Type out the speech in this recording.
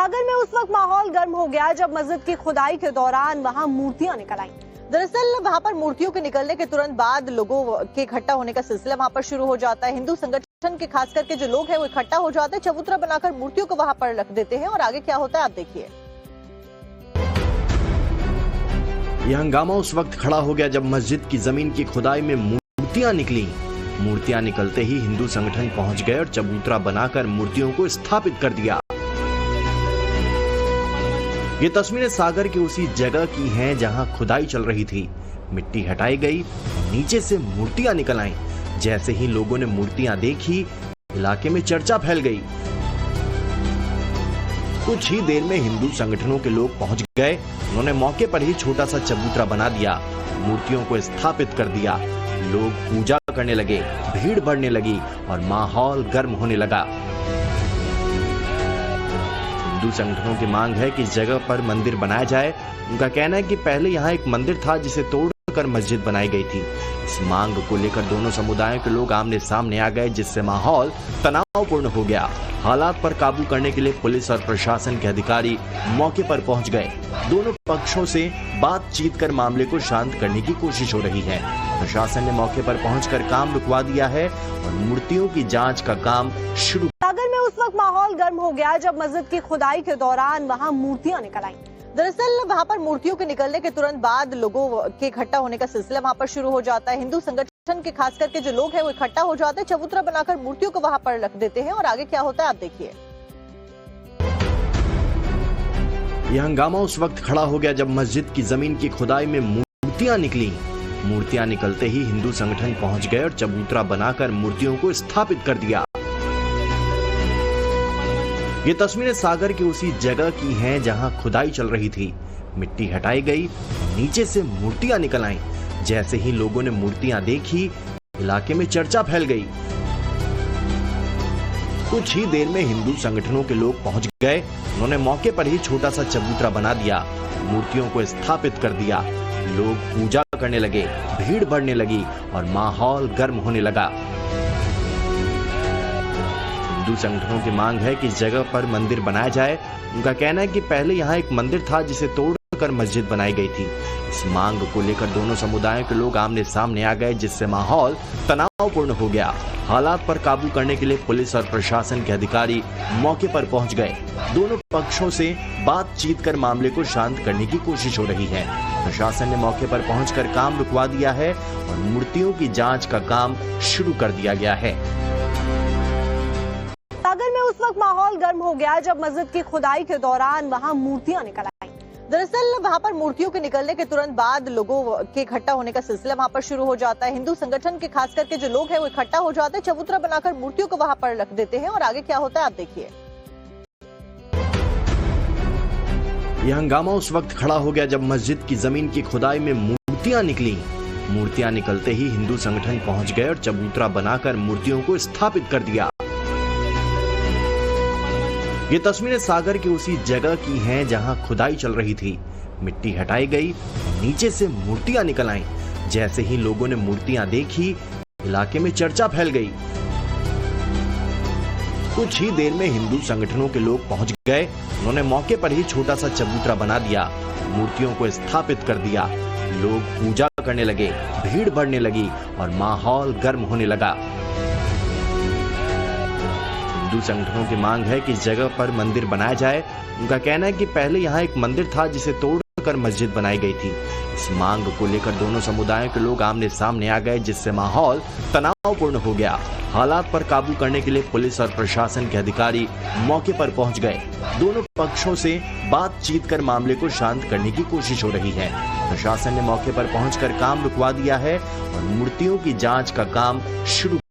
सागर में उस वक्त माहौल गर्म हो गया जब मस्जिद की खुदाई के दौरान वहां मूर्तियां निकल आईं। दरअसल वहां पर मूर्तियों के निकलने के तुरंत बाद लोगों के इकट्ठा होने का सिलसिला वहां पर शुरू हो जाता है। हिंदू संगठन के खास करके जो लोग हैं वो इकट्ठा हो जाते हैं, चबूतरा बनाकर मूर्तियों को वहां पर रख देते हैं और आगे क्या होता है आप देखिए। यह हंगामा उस वक्त खड़ा हो गया जब मस्जिद की जमीन की खुदाई में मूर्तियां निकली। मूर्तियां निकलते ही हिंदू संगठन पहुंच गए और चबूतरा बनाकर मूर्तियों को स्थापित कर दिया। ये तस्वीरें सागर की उसी जगह की हैं जहां खुदाई चल रही थी। मिट्टी हटाई गई, नीचे से मूर्तियां निकल आईं। जैसे ही लोगों ने मूर्तियां देखी, इलाके में चर्चा फैल गई। कुछ ही देर में हिंदू संगठनों के लोग पहुंच गए। उन्होंने मौके पर ही छोटा सा चबूतरा बना दिया, मूर्तियों को स्थापित कर दिया। लोग पूजा करने लगे, भीड़ बढ़ने लगी और माहौल गर्म होने लगा। हिंदू संगठनों की मांग है कि इस जगह पर मंदिर बनाया जाए। उनका कहना है कि पहले यहाँ एक मंदिर था जिसे तोड़कर मस्जिद बनाई गई थी। इस मांग को लेकर दोनों समुदायों के लोग आमने सामने आ गए, जिससे माहौल तनावपूर्ण हो गया। हालात पर काबू करने के लिए पुलिस और प्रशासन के अधिकारी मौके पर पहुंच गए। दोनों पक्षों से बातचीत कर मामले को शांत करने की कोशिश हो रही है। प्रशासन ने मौके पर पहुंचकर काम रुकवा दिया है और मूर्तियों की जांच का काम शुरू। सागर में उस वक्त माहौल गर्म हो गया जब मस्जिद की खुदाई के दौरान वहां मूर्तियां निकल आईं। दरअसल वहां पर मूर्तियों के निकलने के तुरंत बाद लोगों के इकट्ठा होने का सिलसिला वहां पर शुरू हो जाता है। हिंदू संगठन के खास करके जो लोग हैं वो इकट्ठा हो जाते हैं, चबूतरा बनाकर मूर्तियों को वहां पर रख देते हैं और आगे क्या होता है आप देखिए। यह हंगामा उस वक्त खड़ा हो गया जब मस्जिद की जमीन की खुदाई में मूर्तियां निकली। मूर्तियां निकलते ही हिंदू संगठन पहुंच गए और चबूतरा बनाकर मूर्तियों को स्थापित कर दिया। ये तस्वीरें सागर की उसी जगह की हैं जहां खुदाई चल रही थी। मिट्टी हटाई गई, नीचे से मूर्तियां निकल आईं। जैसे ही लोगों ने मूर्तियां देखी, इलाके में चर्चा फैल गई। कुछ ही देर में हिंदू संगठनों के लोग पहुंच गए। उन्होंने मौके पर ही छोटा सा चबूतरा बना दिया, मूर्तियों को स्थापित कर दिया। लोग पूजा करने लगे, भीड़ बढ़ने लगी और माहौल गर्म होने लगा। हिंदू संगठनों की मांग है कि इस जगह पर मंदिर बनाया जाए। उनका कहना है कि पहले यहाँ एक मंदिर था जिसे तोड़कर मस्जिद बनाई गई थी। इस मांग को लेकर दोनों समुदायों के लोग आमने सामने आ गए, जिससे माहौल तनावपूर्ण हो गया। हालात पर काबू करने के लिए पुलिस और प्रशासन के अधिकारी मौके पर पहुंच गए। दोनों पक्षों से बातचीत कर मामले को शांत करने की कोशिश हो रही है। प्रशासन ने मौके पर पहुंचकर काम रुकवा दिया है और मूर्तियों की जांच का काम शुरू कर दिया गया है। सागर में उस वक्त माहौल गर्म हो गया जब मस्जिद की खुदाई के दौरान वहां मूर्तियां निकल आईं। दरअसल वहां पर मूर्तियों के निकलने के तुरंत बाद लोगों के इकट्ठा होने का सिलसिला वहां पर शुरू हो जाता है। हिंदू संगठन के खास करके जो लोग हैं वो इकट्ठा हो जाते हैं, चबूतरा बनाकर मूर्तियों को वहां पर रख देते हैं और आगे क्या होता है आप देखिए। यह हंगामा उस वक्त खड़ा हो गया जब मस्जिद की जमीन की खुदाई में मूर्तियां निकली। मूर्तियां निकलते ही हिंदू संगठन पहुंच गए और चबूतरा बनाकर मूर्तियों को स्थापित कर दिया। ये तस्वीरें सागर की उसी जगह की हैं जहां खुदाई चल रही थी। मिट्टी हटाई गई, नीचे से मूर्तियां निकल आईं। जैसे ही लोगों ने मूर्तियां देखी, इलाके में चर्चा फैल गई। कुछ ही देर में हिंदू संगठनों के लोग पहुंच गए। उन्होंने मौके पर ही छोटा सा चबूतरा बना दिया, मूर्तियों को स्थापित कर दिया। लोग पूजा करने लगे, भीड़ बढ़ने लगी और माहौल गर्म होने लगा। हिंदू संगठनों की मांग है कि इस जगह पर मंदिर बनाया जाए। उनका कहना है कि पहले यहाँ एक मंदिर था जिसे तोड़कर मस्जिद बनाई गई थी। इस मांग को लेकर दोनों समुदायों के लोग आमने सामने आ गए, जिससे माहौल तनावपूर्ण हो गया। हालात पर काबू करने के लिए पुलिस और प्रशासन के अधिकारी मौके पर पहुंच गए। दोनों पक्षों से बातचीत कर मामले को शांत करने की कोशिश हो रही है। प्रशासन ने मौके पर पहुंचकर काम रुकवा दिया है और मूर्तियों की जांच का काम शुरू